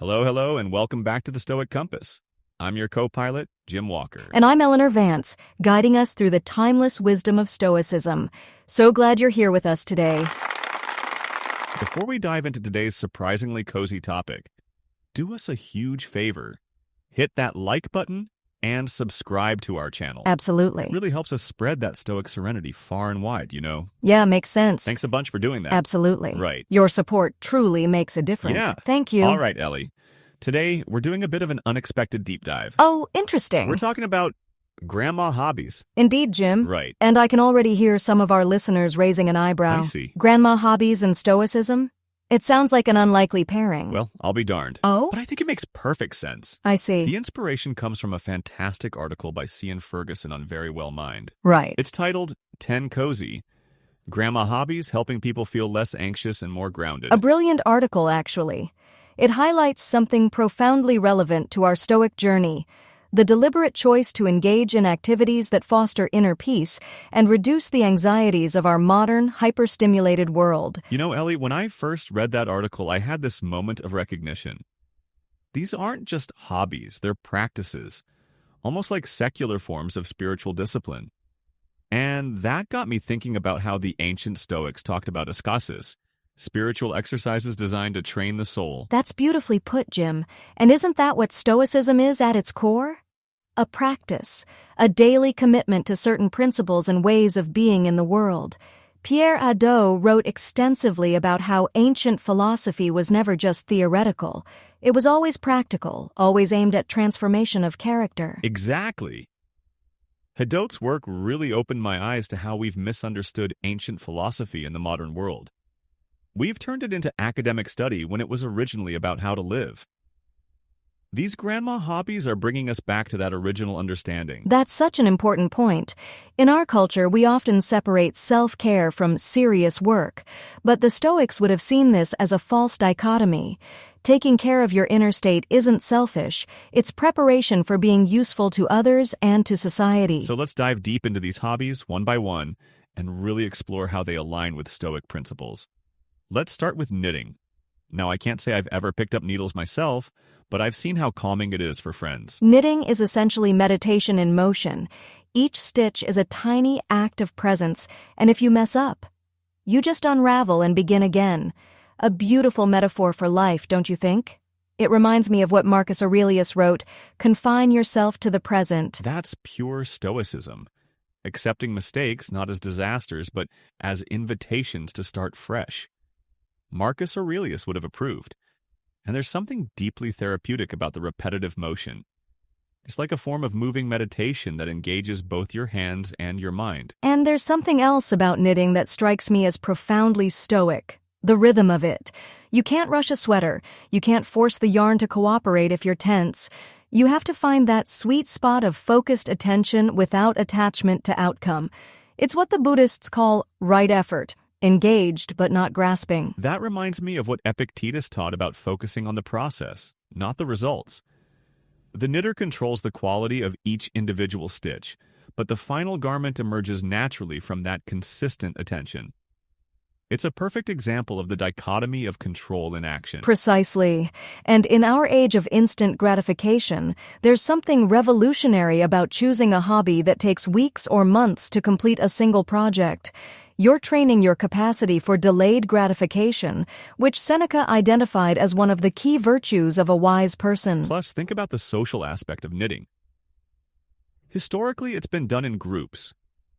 Hello, hello, and welcome back to the Stoic Compass. I'm your co-pilot, Jim Walker. And I'm Eleanor Vance, guiding us through the timeless wisdom of Stoicism. So glad you're here with us today. Before we dive into today's surprisingly cozy topic, do us a huge favor. Hit that like button and subscribe to our channel. Absolutely. It really helps us spread that Stoic serenity far and wide, you know? Yeah, makes sense. Thanks a bunch for doing that. Absolutely. Right. Your support truly makes a difference. Yeah. Thank you. All right, Ellie. Today, we're doing a bit of an unexpected deep dive. Oh, interesting. We're talking about grandma hobbies. Indeed, Jim. Right. And I can already hear some of our listeners raising an eyebrow. I see. Grandma hobbies and Stoicism? It sounds like an unlikely pairing. Well, I'll be darned. Oh? But I think it makes perfect sense. I see. The inspiration comes from a fantastic article by Cian Ferguson on Very Well Mind. Right. It's titled 10 Cozy, Grandma Hobbies Helping People Feel Less Anxious and More Grounded. A brilliant article, actually. It highlights something profoundly relevant to our Stoic journey: the deliberate choice to engage in activities that foster inner peace and reduce the anxieties of our modern, hyperstimulated world. You know, Ellie, when I first read that article, I had this moment of recognition. These aren't just hobbies, they're practices, almost like secular forms of spiritual discipline. And that got me thinking about how the ancient Stoics talked about ascesis, spiritual exercises designed to train the soul. That's beautifully put, Jim. And isn't that what Stoicism is at its core? A practice, a daily commitment to certain principles and ways of being in the world. Pierre Hadot wrote extensively about how ancient philosophy was never just theoretical. It was always practical, always aimed at transformation of character. Exactly. Hadot's work really opened my eyes to how we've misunderstood ancient philosophy in the modern world. We've turned it into academic study when it was originally about how to live. These grandma hobbies are bringing us back to that original understanding. That's such an important point. In our culture, we often separate self-care from serious work, but the Stoics would have seen this as a false dichotomy. Taking care of your inner state isn't selfish, it's preparation for being useful to others and to society. So let's dive deep into these hobbies one by one and really explore how they align with Stoic principles. Let's start with knitting. Now, I can't say I've ever picked up needles myself, but I've seen how calming it is for friends. Knitting is essentially meditation in motion. Each stitch is a tiny act of presence, and if you mess up, you just unravel and begin again. A beautiful metaphor for life, don't you think? It reminds me of what Marcus Aurelius wrote, "Confine yourself to the present." That's pure Stoicism. Accepting mistakes not as disasters, but as invitations to start fresh. Marcus Aurelius would have approved. And there's something deeply therapeutic about the repetitive motion. It's like a form of moving meditation that engages both your hands and your mind. And there's something else about knitting that strikes me as profoundly Stoic: the rhythm of it. You can't rush a sweater. You can't force the yarn to cooperate if you're tense. You have to find that sweet spot of focused attention without attachment to outcome. It's what the Buddhists call right effort. Engaged but not grasping. That reminds me of what Epictetus taught about focusing on the process, not the results. The knitter controls the quality of each individual stitch, but the final garment emerges naturally from that consistent attention. It's a perfect example of the dichotomy of control and action. Precisely. And in our age of instant gratification, there's something revolutionary about choosing a hobby that takes weeks or months to complete a single project. You're training your capacity for delayed gratification, which Seneca identified as one of the key virtues of a wise person. Plus, think about the social aspect of knitting. Historically, it's been done in groups.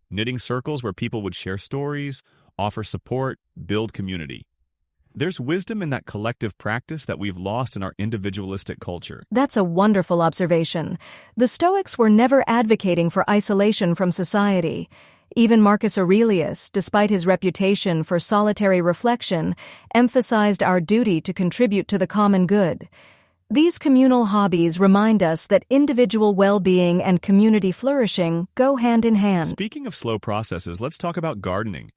Knitting circles where people would share stories, offer support, build community. There's wisdom in that collective practice that we've lost in our individualistic culture. That's a wonderful observation. The Stoics were never advocating for isolation from society. Even Marcus Aurelius, despite his reputation for solitary reflection, emphasized our duty to contribute to the common good. These communal hobbies remind us that individual well-being and community flourishing go hand in hand. Speaking of slow processes, let's talk about gardening.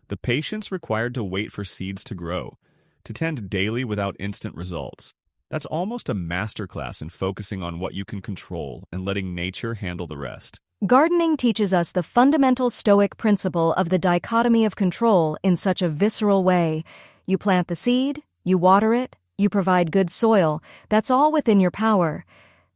The patience required to wait for seeds to grow, to tend daily without instant results. That's almost a masterclass in focusing on what you can control and letting nature handle the rest. Gardening teaches us the fundamental Stoic principle of the dichotomy of control in such a visceral way. You plant the seed, you water it, You provide good soil. That's all within your power.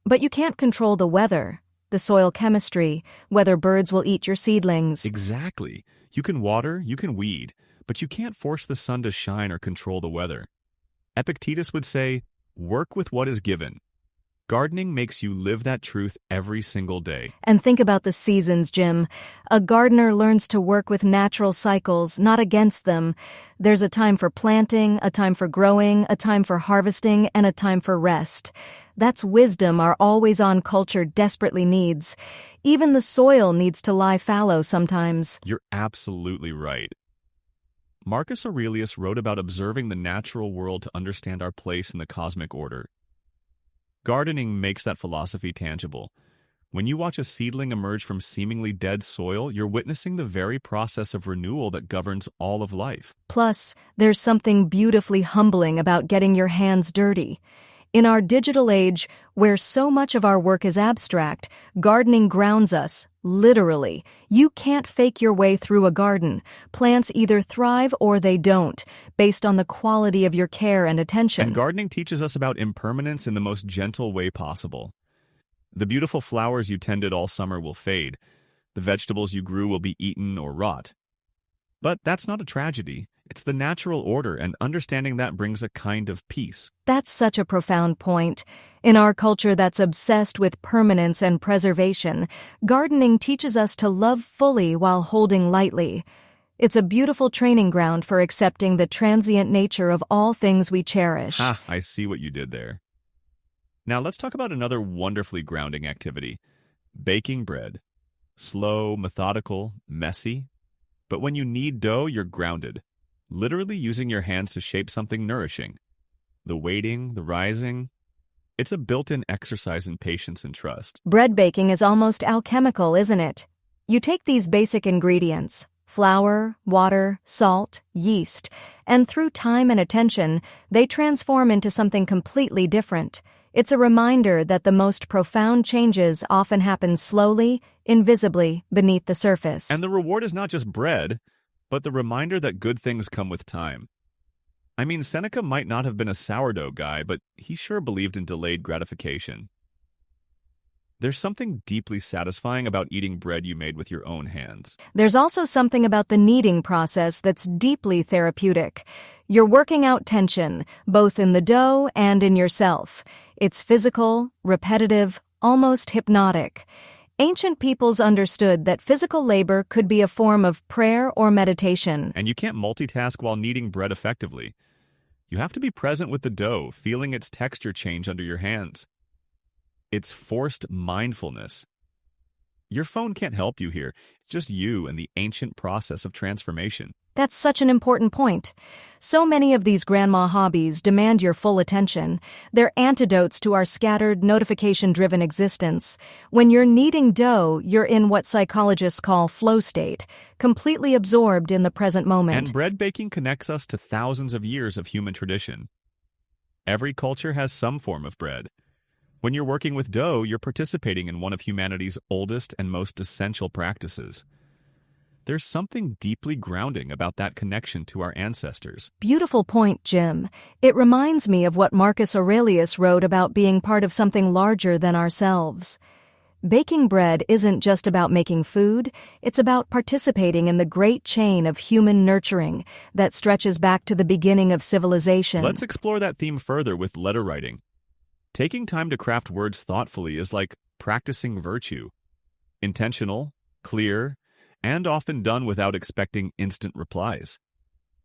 But you can't control the weather, the soil chemistry, whether birds will eat your seedlings. Exactly. You can water, you can weed, but you can't force the sun to shine or control the weather. Epictetus would say, work with what is given. Gardening makes you live that truth every single day. And think about the seasons, Jim. A gardener learns to work with natural cycles, not against them. There's a time for planting, a time for growing, a time for harvesting, and a time for rest. That's wisdom our always-on culture desperately needs. Even the soil needs to lie fallow sometimes. You're absolutely right. Marcus Aurelius wrote about observing the natural world to understand our place in the cosmic order. Gardening makes that philosophy tangible. When you watch a seedling emerge from seemingly dead soil, you're witnessing the very process of renewal that governs all of life. Plus, there's something beautifully humbling about getting your hands dirty. In our digital age, where so much of our work is abstract, gardening grounds us, literally. You can't fake your way through a garden. Plants either thrive or they don't, based on the quality of your care and attention. And gardening teaches us about impermanence in the most gentle way possible. The beautiful flowers you tended all summer will fade. The vegetables you grew will be eaten or rot. But that's not a tragedy. It's the natural order, and understanding that brings a kind of peace. That's such a profound point. In our culture that's obsessed with permanence and preservation, gardening teaches us to love fully while holding lightly. It's a beautiful training ground for accepting the transient nature of all things we cherish. I see what you did there. Now let's talk about another wonderfully grounding activity, baking bread. Slow, methodical, messy. But when you knead dough, you're grounded. Literally using your hands to shape something nourishing. The waiting, the rising, it's a built-in exercise in patience and trust. Bread baking is almost alchemical, isn't it? You take these basic ingredients, flour, water, salt, yeast, and through time and attention, they transform into something completely different. It's a reminder that the most profound changes often happen slowly, invisibly, beneath the surface. And the reward is not just bread, but the reminder that good things come with time. I mean, Seneca might not have been a sourdough guy, but he sure believed in delayed gratification. There's something deeply satisfying about eating bread you made with your own hands. There's also something about the kneading process that's deeply therapeutic. You're working out tension, both in the dough and in yourself. It's physical, repetitive, almost hypnotic. Ancient peoples understood that physical labor could be a form of prayer or meditation. And you can't multitask while kneading bread effectively. You have to be present with the dough, feeling its texture change under your hands. It's forced mindfulness. Your phone can't help you here. It's just you and the ancient process of transformation. That's such an important point. So many of these grandma hobbies demand your full attention. They're antidotes to our scattered, notification-driven existence. When you're kneading dough, you're in what psychologists call flow state, completely absorbed in the present moment. And bread baking connects us to thousands of years of human tradition. Every culture has some form of bread. When you're working with dough, you're participating in one of humanity's oldest and most essential practices. There's something deeply grounding about that connection to our ancestors. Beautiful point, Jim. It reminds me of what Marcus Aurelius wrote about being part of something larger than ourselves. Baking bread isn't just about making food, it's about participating in the great chain of human nurturing that stretches back to the beginning of civilization. Let's explore that theme further with letter writing. Taking time to craft words thoughtfully is like practicing virtue. Intentional, clear, and often done without expecting instant replies.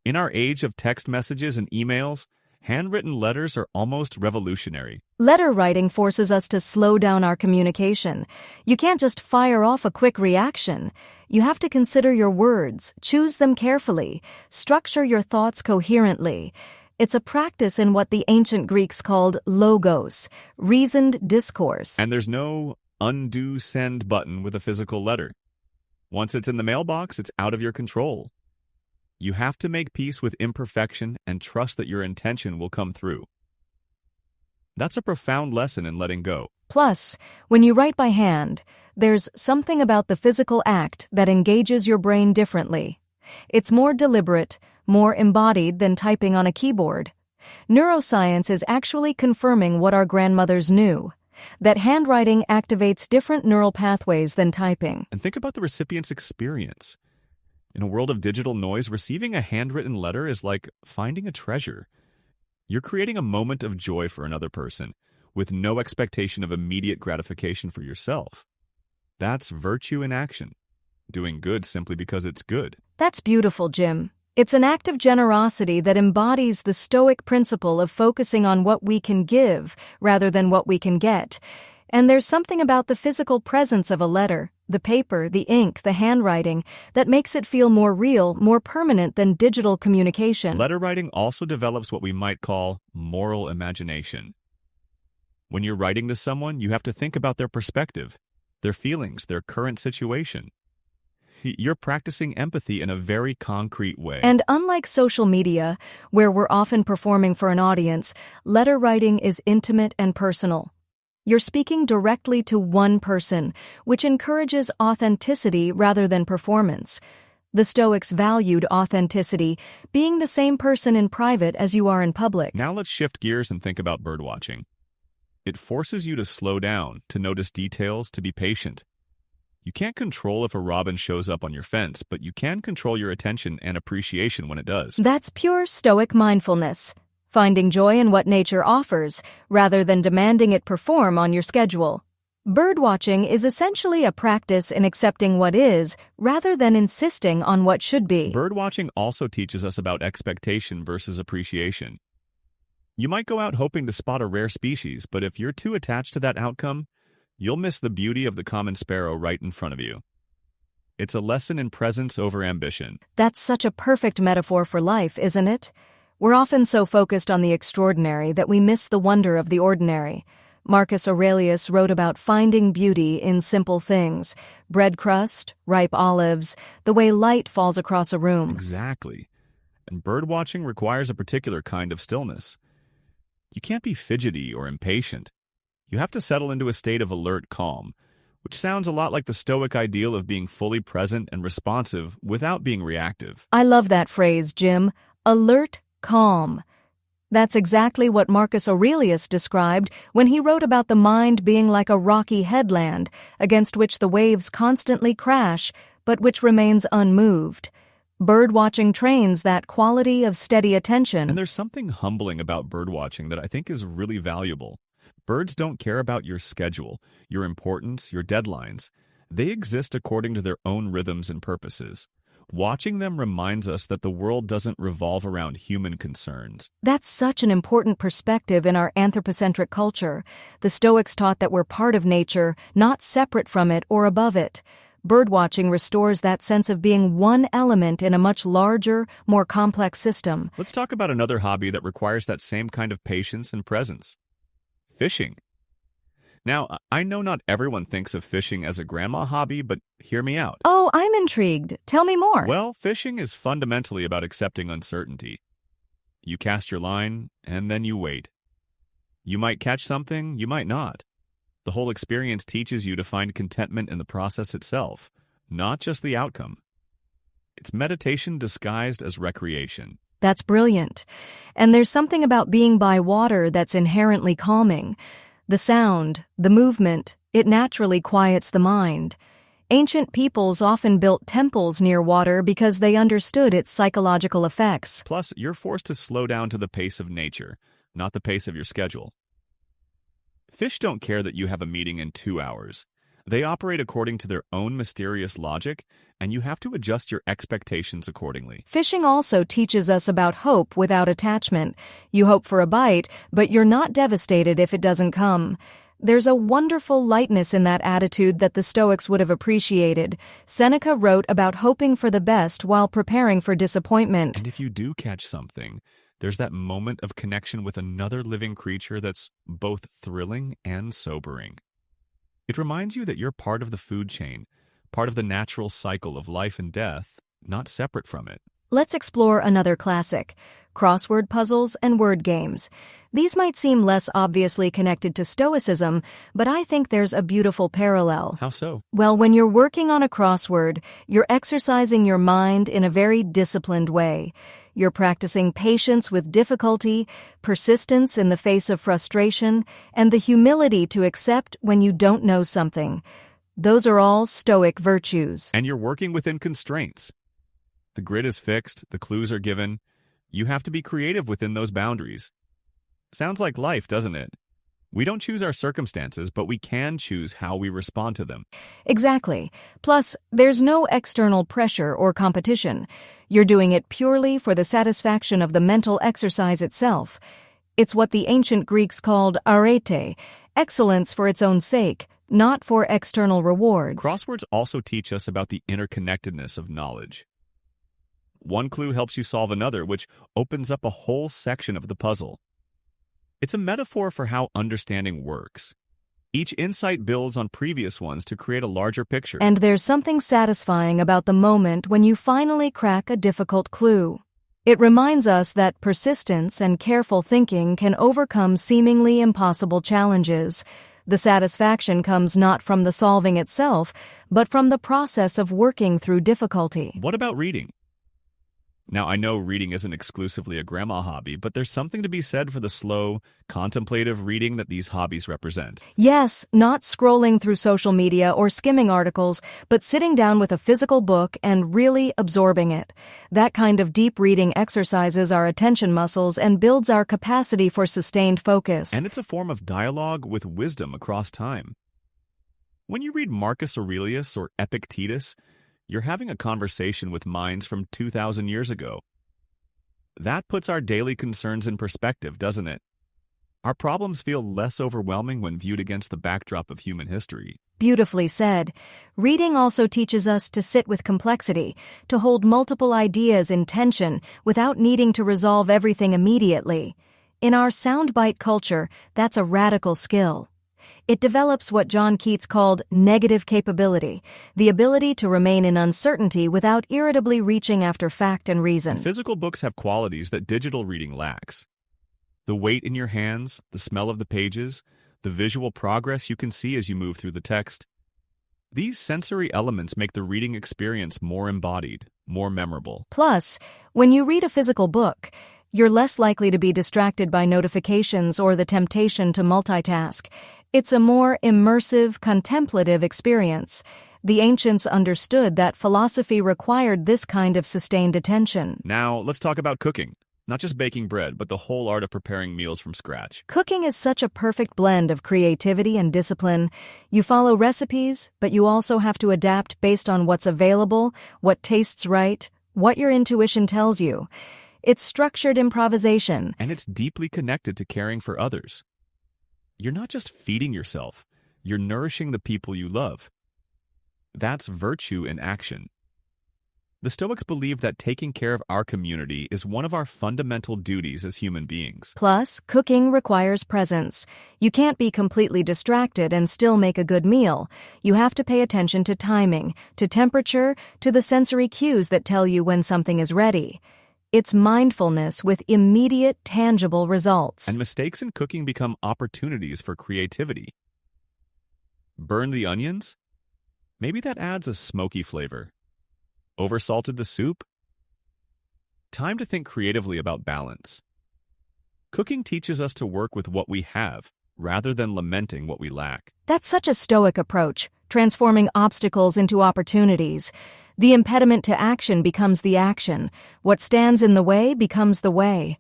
In our age of text messages and emails, handwritten letters are almost revolutionary. Letter writing forces us to slow down our communication. You can't just fire off a quick reaction. You have to consider your words, choose them carefully, structure your thoughts coherently. It's a practice in what the ancient Greeks called logos, reasoned discourse. And there's no undo send button with a physical letter. Once it's in the mailbox, it's out of your control. You have to make peace with imperfection and trust that your intention will come through. That's a profound lesson in letting go. Plus, when you write by hand, there's something about the physical act that engages your brain differently. It's more deliberate, more embodied than typing on a keyboard. Neuroscience is actually confirming what our grandmothers knew, that handwriting activates different neural pathways than typing. And think about the recipient's experience. In a world of digital noise, receiving a handwritten letter is like finding a treasure. You're creating a moment of joy for another person, with no expectation of immediate gratification for yourself. That's virtue in action, doing good simply because it's good. That's beautiful, Jim. It's an act of generosity that embodies the Stoic principle of focusing on what we can give rather than what we can get. And there's something about the physical presence of a letter, the paper, the ink, the handwriting, that makes it feel more real, more permanent than digital communication. Letter writing also develops what we might call moral imagination. When you're writing to someone, you have to think about their perspective, their feelings, their current situation. You're practicing empathy in a very concrete way. And unlike social media, where we're often performing for an audience, letter writing is intimate and personal. You're speaking directly to one person, which encourages authenticity rather than performance. The Stoics valued authenticity, being the same person in private as you are in public. Now let's shift gears and think about birdwatching. It forces you to slow down, to notice details, to be patient. You can't control if a robin shows up on your fence, but you can control your attention and appreciation when it does. That's pure Stoic mindfulness, finding joy in what nature offers, rather than demanding it perform on your schedule. Birdwatching is essentially a practice in accepting what is, rather than insisting on what should be. Birdwatching also teaches us about expectation versus appreciation. You might go out hoping to spot a rare species, but if you're too attached to that outcome, you'll miss the beauty of the common sparrow right in front of you. It's a lesson in presence over ambition. That's such a perfect metaphor for life, isn't it? We're often so focused on the extraordinary that we miss the wonder of the ordinary. Marcus Aurelius wrote about finding beauty in simple things: bread crust, ripe olives, the way light falls across a room. Exactly. And birdwatching requires a particular kind of stillness. You can't be fidgety or impatient. You have to settle into a state of alert calm, which sounds a lot like the Stoic ideal of being fully present and responsive without being reactive. I love that phrase, Jim. Alert calm. That's exactly what Marcus Aurelius described when he wrote about the mind being like a rocky headland against which the waves constantly crash, but which remains unmoved. Birdwatching trains that quality of steady attention. And there's something humbling about birdwatching that I think is really valuable. Birds don't care about your schedule, your importance, your deadlines. They exist according to their own rhythms and purposes. Watching them reminds us that the world doesn't revolve around human concerns. That's such an important perspective in our anthropocentric culture. The Stoics taught that we're part of nature, not separate from it or above it. Birdwatching restores that sense of being one element in a much larger, more complex system. Let's talk about another hobby that requires that same kind of patience and presence: fishing. Now, I know not everyone thinks of fishing as a grandma hobby, but hear me out. Oh, I'm intrigued. Tell me more. Well, fishing is fundamentally about accepting uncertainty. You cast your line, and then you wait. You might catch something, you might not. The whole experience teaches you to find contentment in the process itself, not just the outcome. It's meditation disguised as recreation. That's brilliant. And there's something about being by water that's inherently calming. The sound, the movement, it naturally quiets the mind. Ancient peoples often built temples near water because they understood its psychological effects. Plus, you're forced to slow down to the pace of nature, not the pace of your schedule. Fish don't care that you have a meeting in 2 hours. They operate according to their own mysterious logic, and you have to adjust your expectations accordingly. Fishing also teaches us about hope without attachment. You hope for a bite, but you're not devastated if it doesn't come. There's a wonderful lightness in that attitude that the Stoics would have appreciated. Seneca wrote about hoping for the best while preparing for disappointment. And if you do catch something, there's that moment of connection with another living creature that's both thrilling and sobering. It reminds you that you're part of the food chain, part of the natural cycle of life and death, not separate from it. Let's explore another classic: crossword puzzles and word games. These might seem less obviously connected to Stoicism, but I think there's a beautiful parallel. How so? Well, when you're working on a crossword, you're exercising your mind in a very disciplined way. You're practicing patience with difficulty, persistence in the face of frustration, and the humility to accept when you don't know something. Those are all Stoic virtues. And you're working within constraints. The grid is fixed, the clues are given. You have to be creative within those boundaries. Sounds like life, doesn't it? We don't choose our circumstances, but we can choose how we respond to them. Exactly. Plus, there's no external pressure or competition. You're doing it purely for the satisfaction of the mental exercise itself. It's what the ancient Greeks called arete, excellence for its own sake, not for external rewards. Crosswords also teach us about the interconnectedness of knowledge. One clue helps you solve another, which opens up a whole section of the puzzle. It's a metaphor for how understanding works. Each insight builds on previous ones to create a larger picture. And there's something satisfying about the moment when you finally crack a difficult clue. It reminds us that persistence and careful thinking can overcome seemingly impossible challenges. The satisfaction comes not from the solving itself, but from the process of working through difficulty. What about reading? Now, I know reading isn't exclusively a grandma hobby, but there's something to be said for the slow, contemplative reading that these hobbies represent. Yes, not scrolling through social media or skimming articles, but sitting down with a physical book and really absorbing it. That kind of deep reading exercises our attention muscles and builds our capacity for sustained focus. And it's a form of dialogue with wisdom across time. When you read Marcus Aurelius or Epictetus, you're having a conversation with minds from 2,000 years ago. That puts our daily concerns in perspective, doesn't it? Our problems feel less overwhelming when viewed against the backdrop of human history. Beautifully said. Reading also teaches us to sit with complexity, to hold multiple ideas in tension without needing to resolve everything immediately. In our soundbite culture, that's a radical skill. It develops what John Keats called negative capability, the ability to remain in uncertainty without irritably reaching after fact and reason. And physical books have qualities that digital reading lacks. The weight in your hands, the smell of the pages, the visual progress you can see as you move through the text. These sensory elements make the reading experience more embodied, more memorable. Plus, when you read a physical book, you're less likely to be distracted by notifications or the temptation to multitask. It's a more immersive, contemplative experience. The ancients understood that philosophy required this kind of sustained attention. Now, let's talk about cooking. Not just baking bread, but the whole art of preparing meals from scratch. Cooking is such a perfect blend of creativity and discipline. You follow recipes, but you also have to adapt based on what's available, what tastes right, what your intuition tells you. It's structured improvisation. And it's deeply connected to caring for others. You're not just feeding yourself, you're nourishing the people you love. That's virtue in action. The Stoics believe that taking care of our community is one of our fundamental duties as human beings. Plus, cooking requires presence. You can't be completely distracted and still make a good meal. You have to pay attention to timing, to temperature, to the sensory cues that tell you when something is ready. It's mindfulness with immediate, tangible results. And mistakes in cooking become opportunities for creativity. Burn the onions? Maybe that adds a smoky flavor. Oversalted the soup? Time to think creatively about balance. Cooking teaches us to work with what we have, rather than lamenting what we lack. That's such a Stoic approach, transforming obstacles into opportunities. The impediment to action becomes the action. What stands in the way becomes the way.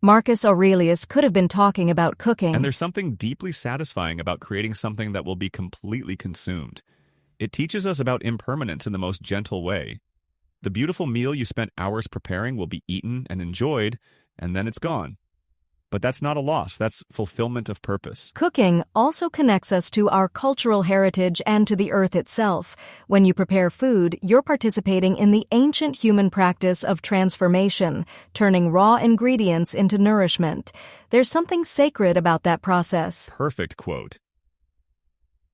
Marcus Aurelius could have been talking about cooking. And there's something deeply satisfying about creating something that will be completely consumed. It teaches us about impermanence in the most gentle way. The beautiful meal you spent hours preparing will be eaten and enjoyed, and then it's gone. But that's not a loss, that's fulfillment of purpose. Cooking also connects us to our cultural heritage and to the earth itself. When you prepare food, you're participating in the ancient human practice of transformation, turning raw ingredients into nourishment. There's something sacred about that process. Perfect quote.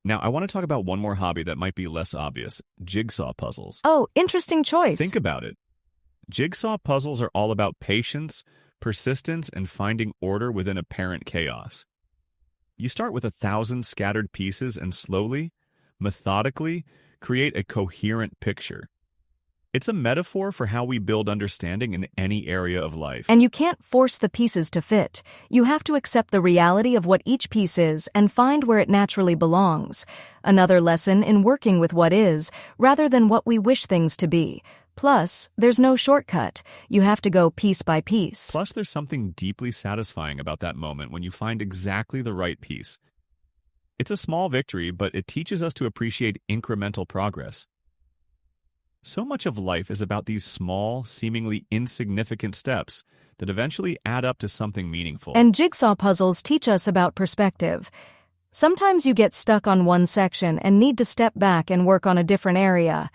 Now, I want to talk about one more hobby that might be less obvious: jigsaw puzzles. Oh, interesting choice. Think about it. Jigsaw puzzles are all about patience, persistence, and finding order within apparent chaos. You start with 1,000 scattered pieces and slowly, methodically, create a coherent picture. It's a metaphor for how we build understanding in any area of life. And you can't force the pieces to fit. You have to accept the reality of what each piece is and find where it naturally belongs. Another lesson in working with what is, rather than what we wish things to be. Plus, there's no shortcut. You have to go piece by piece. Plus, there's something deeply satisfying about that moment when you find exactly the right piece. It's a small victory, but it teaches us to appreciate incremental progress. So much of life is about these small, seemingly insignificant steps that eventually add up to something meaningful. And jigsaw puzzles teach us about perspective. Sometimes you get stuck on one section and need to step back and work on a different area.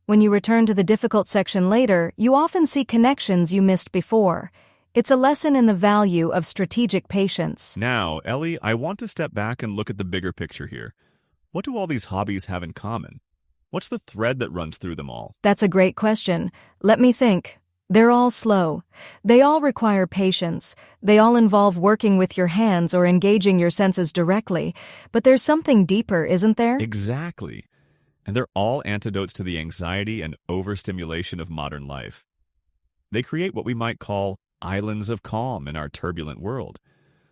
When you return to the difficult section later, you often see connections you missed before. It's a lesson in the value of strategic patience. Now, Ellie, I want to step back and look at the bigger picture here. What do all these hobbies have in common? What's the thread that runs through them all? That's a great question. Let me think. They're all slow. They all require patience. They all involve working with your hands or engaging your senses directly. But there's something deeper, isn't there? Exactly. And they're all antidotes to the anxiety and overstimulation of modern life. They create what we might call islands of calm in our turbulent world.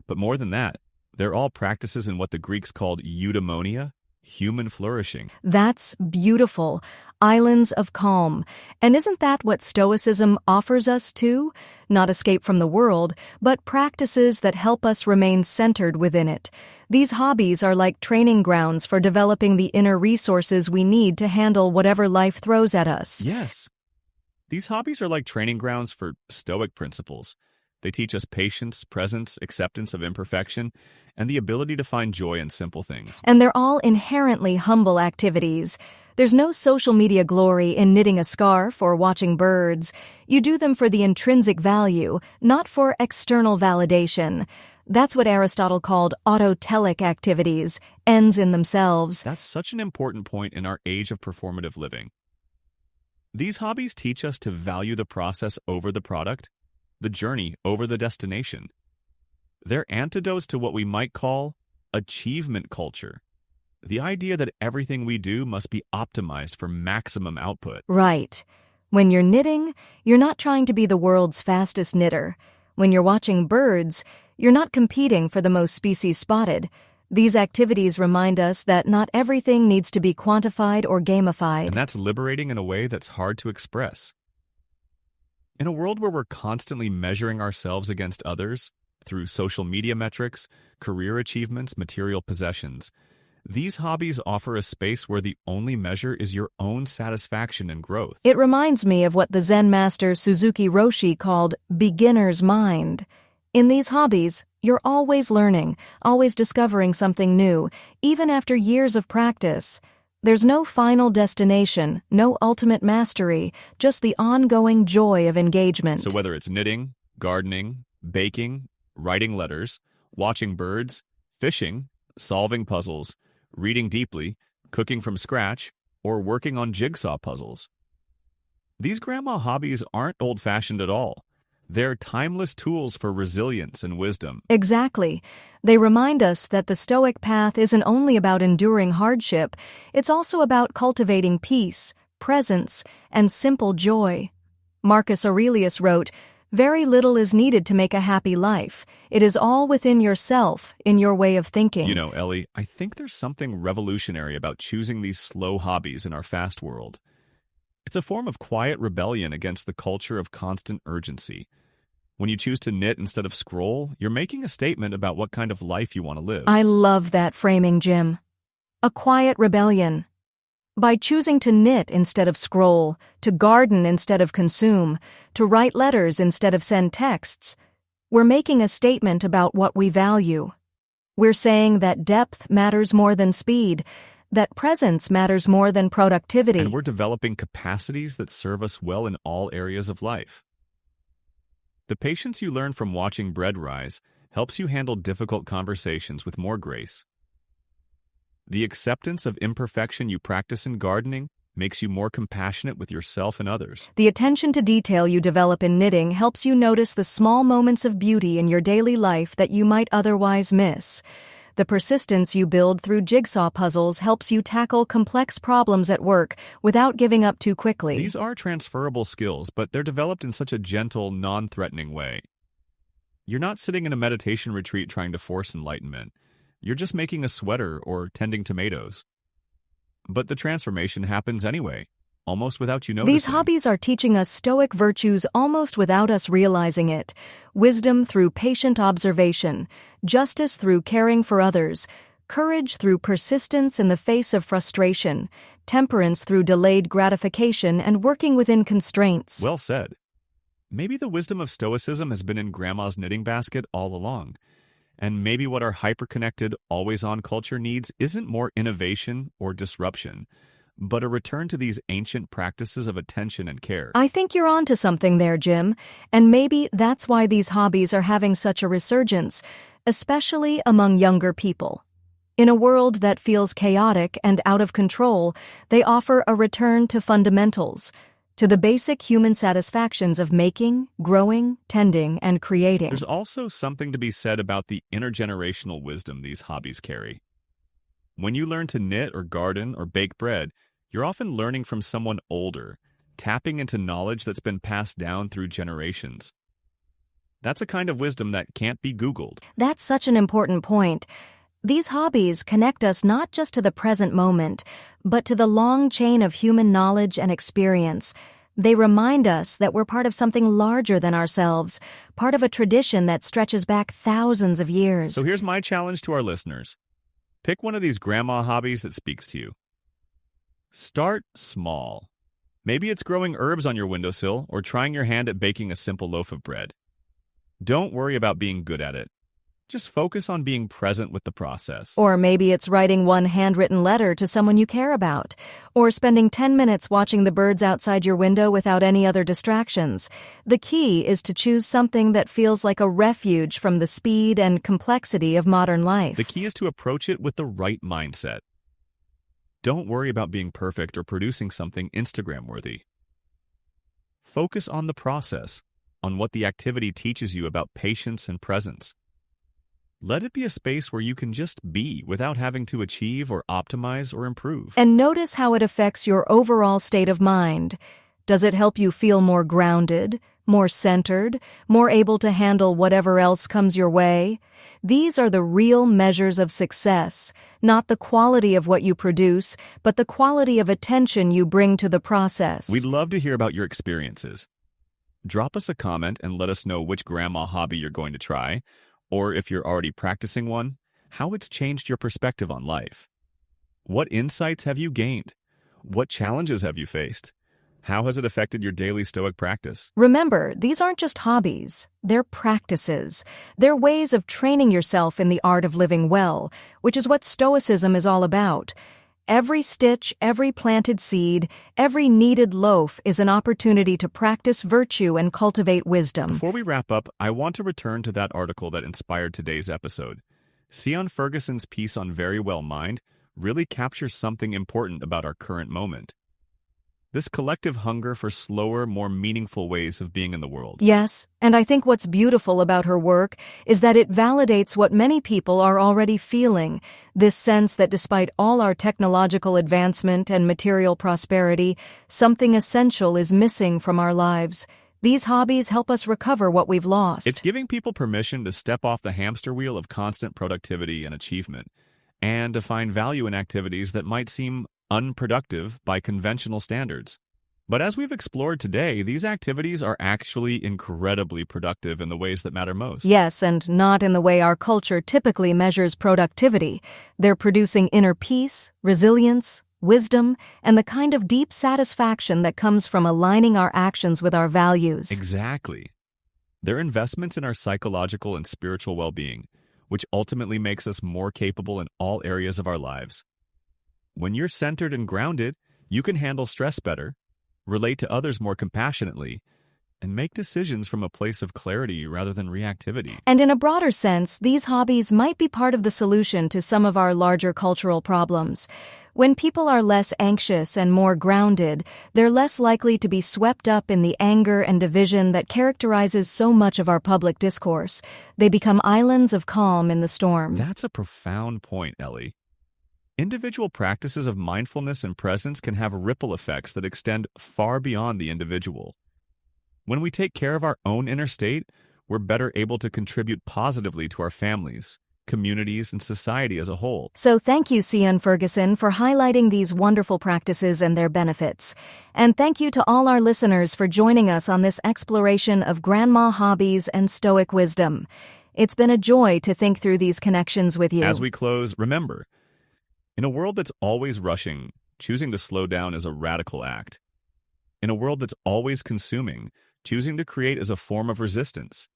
But more than that, they're all practices in what the Greeks called eudaimonia, human flourishing. That's beautiful. Islands of calm. And isn't that what Stoicism offers us too? Not escape from the world, but practices that help us remain centered within it. These hobbies are like training grounds for developing the inner resources we need to handle whatever life throws at us. Yes. These hobbies are like training grounds for Stoic principles. They teach us patience, presence, acceptance of imperfection, and the ability to find joy in simple things. And they're all inherently humble activities. There's no social media glory in knitting a scarf or watching birds. You do them for the intrinsic value, not for external validation. That's what Aristotle called autotelic activities, ends in themselves. That's such an important point in our age of performative living. These hobbies teach us to value the process over the product, the journey over the destination. They're antidotes to what we might call achievement culture. The idea that everything we do must be optimized for maximum output. Right. When you're knitting, you're not trying to be the world's fastest knitter. When you're watching birds, you're not competing for the most species spotted. These activities remind us that not everything needs to be quantified or gamified. And that's liberating in a way that's hard to express. In a world where we're constantly measuring ourselves against others, through social media metrics, career achievements, material possessions, these hobbies offer a space where the only measure is your own satisfaction and growth. It reminds me of what the Zen master Suzuki Roshi called beginner's mind. In these hobbies, you're always learning, always discovering something new, even after years of practice. There's no final destination, no ultimate mastery, just the ongoing joy of engagement. So whether it's knitting, gardening, baking, writing letters, watching birds, fishing, solving puzzles, reading deeply, cooking from scratch, or working on jigsaw puzzles, these grandma hobbies aren't old-fashioned at all. They're timeless tools for resilience and wisdom. Exactly. They remind us that the Stoic path isn't only about enduring hardship, it's also about cultivating peace, presence, and simple joy. Marcus Aurelius wrote, "Very little is needed to make a happy life. It is all within yourself, in your way of thinking." You know, Ellie, I think there's something revolutionary about choosing these slow hobbies in our fast world. It's a form of quiet rebellion against the culture of constant urgency. When you choose to knit instead of scroll, you're making a statement about what kind of life you want to live. I love that framing, Jim. A quiet rebellion. By choosing to knit instead of scroll, to garden instead of consume, to write letters instead of send texts, we're making a statement about what we value. We're saying that depth matters more than speed, that presence matters more than productivity. And we're developing capacities that serve us well in all areas of life. The patience you learn from watching bread rise helps you handle difficult conversations with more grace. The acceptance of imperfection you practice in gardening makes you more compassionate with yourself and others. The attention to detail you develop in knitting helps you notice the small moments of beauty in your daily life that you might otherwise miss. The persistence you build through jigsaw puzzles helps you tackle complex problems at work without giving up too quickly. These are transferable skills, but they're developed in such a gentle, non-threatening way. You're not sitting in a meditation retreat trying to force enlightenment. You're just making a sweater or tending tomatoes. But the transformation happens anyway, almost without you noticing. These hobbies are teaching us Stoic virtues almost without us realizing it. Wisdom through patient observation, justice through caring for others, courage through persistence in the face of frustration, temperance through delayed gratification and working within constraints. Well said. Maybe the wisdom of Stoicism has been in Grandma's knitting basket all along. And maybe what our hyper-connected, always-on culture needs isn't more innovation or disruption, but a return to these ancient practices of attention and care. I think you're onto something there, Jim. And maybe that's why these hobbies are having such a resurgence, especially among younger people. In a world that feels chaotic and out of control, they offer a return to fundamentals, to the basic human satisfactions of making, growing, tending, and creating. There's also something to be said about the intergenerational wisdom these hobbies carry. When you learn to knit or garden or bake bread, you're often learning from someone older, tapping into knowledge that's been passed down through generations. That's a kind of wisdom that can't be Googled. That's such an important point. These hobbies connect us not just to the present moment, but to the long chain of human knowledge and experience. They remind us that we're part of something larger than ourselves, part of a tradition that stretches back thousands of years. So here's my challenge to our listeners. Pick one of these grandma hobbies that speaks to you. Start small. Maybe it's growing herbs on your windowsill or trying your hand at baking a simple loaf of bread. Don't worry about being good at it. Just focus on being present with the process. Or maybe it's writing one handwritten letter to someone you care about, or spending 10 minutes watching the birds outside your window without any other distractions. The key is to choose something that feels like a refuge from the speed and complexity of modern life. The key is to approach it with the right mindset. Don't worry about being perfect or producing something Instagram-worthy. Focus on the process, on what the activity teaches you about patience and presence. Let it be a space where you can just be without having to achieve or optimize or improve. And notice how it affects your overall state of mind. Does it help you feel more grounded, more centered, more able to handle whatever else comes your way? These are the real measures of success, not the quality of what you produce, but the quality of attention you bring to the process. We'd love to hear about your experiences. Drop us a comment and let us know which grandma hobby you're going to try, or if you're already practicing one, how it's changed your perspective on life. What insights have you gained? What challenges have you faced? How has it affected your daily Stoic practice? Remember, these aren't just hobbies. They're practices. They're ways of training yourself in the art of living well, which is what Stoicism is all about. Every stitch, every planted seed, every kneaded loaf is an opportunity to practice virtue and cultivate wisdom. Before we wrap up, I want to return to that article that inspired today's episode. Sion Ferguson's piece on Very Well Mind really captures something important about our current moment. This collective hunger for slower, more meaningful ways of being in the world. Yes, and I think what's beautiful about her work is that it validates what many people are already feeling, this sense that despite all our technological advancement and material prosperity, something essential is missing from our lives. These hobbies help us recover what we've lost. It's giving people permission to step off the hamster wheel of constant productivity and achievement, and to find value in activities that might seem unproductive by conventional standards. But as we've explored today, these activities are actually incredibly productive in the ways that matter most. Yes, and not in the way our culture typically measures productivity. They're producing inner peace, resilience, wisdom, and the kind of deep satisfaction that comes from aligning our actions with our values. Exactly. They're investments in our psychological and spiritual well-being, which ultimately makes us more capable in all areas of our lives. When you're centered and grounded, you can handle stress better, relate to others more compassionately, and make decisions from a place of clarity rather than reactivity. And in a broader sense, these hobbies might be part of the solution to some of our larger cultural problems. When people are less anxious and more grounded, they're less likely to be swept up in the anger and division that characterizes so much of our public discourse. They become islands of calm in the storm. That's a profound point, Ellie. Individual practices of mindfulness and presence can have ripple effects that extend far beyond the individual. When we take care of our own inner state, we're better able to contribute positively to our families, communities, and society as a whole. So thank you, Cian Ferguson, for highlighting these wonderful practices and their benefits. And thank you to all our listeners for joining us on this exploration of grandma hobbies and Stoic wisdom. It's been a joy to think through these connections with you. As we close, remember, in a world that's always rushing, choosing to slow down is a radical act. In a world that's always consuming, choosing to create is a form of resistance.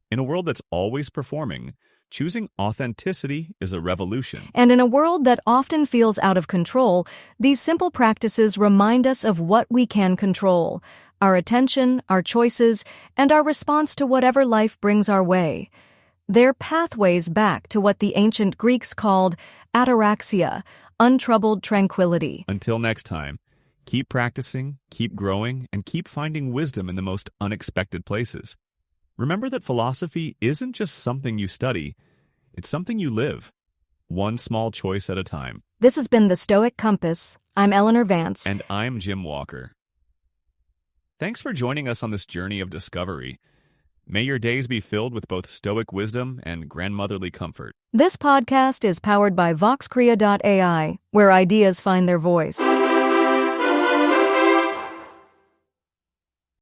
In a world that's always performing, choosing authenticity is a revolution. And in a world that often feels out of control, these simple practices remind us of what we can control: our attention, our choices, and our response to whatever life brings our way. They're pathways back to what the ancient Greeks called ataraxia, untroubled tranquility. Until next time, keep practicing, keep growing, and keep finding wisdom in the most unexpected places. Remember that philosophy isn't just something you study, it's something you live, one small choice at a time. This has been the Stoic Compass. I'm Eleanor Vance. And I'm Jim Walker. Thanks for joining us on this journey of discovery. May your days be filled with both Stoic wisdom and grandmotherly comfort. This podcast is powered by VoxCrea.ai, where ideas find their voice.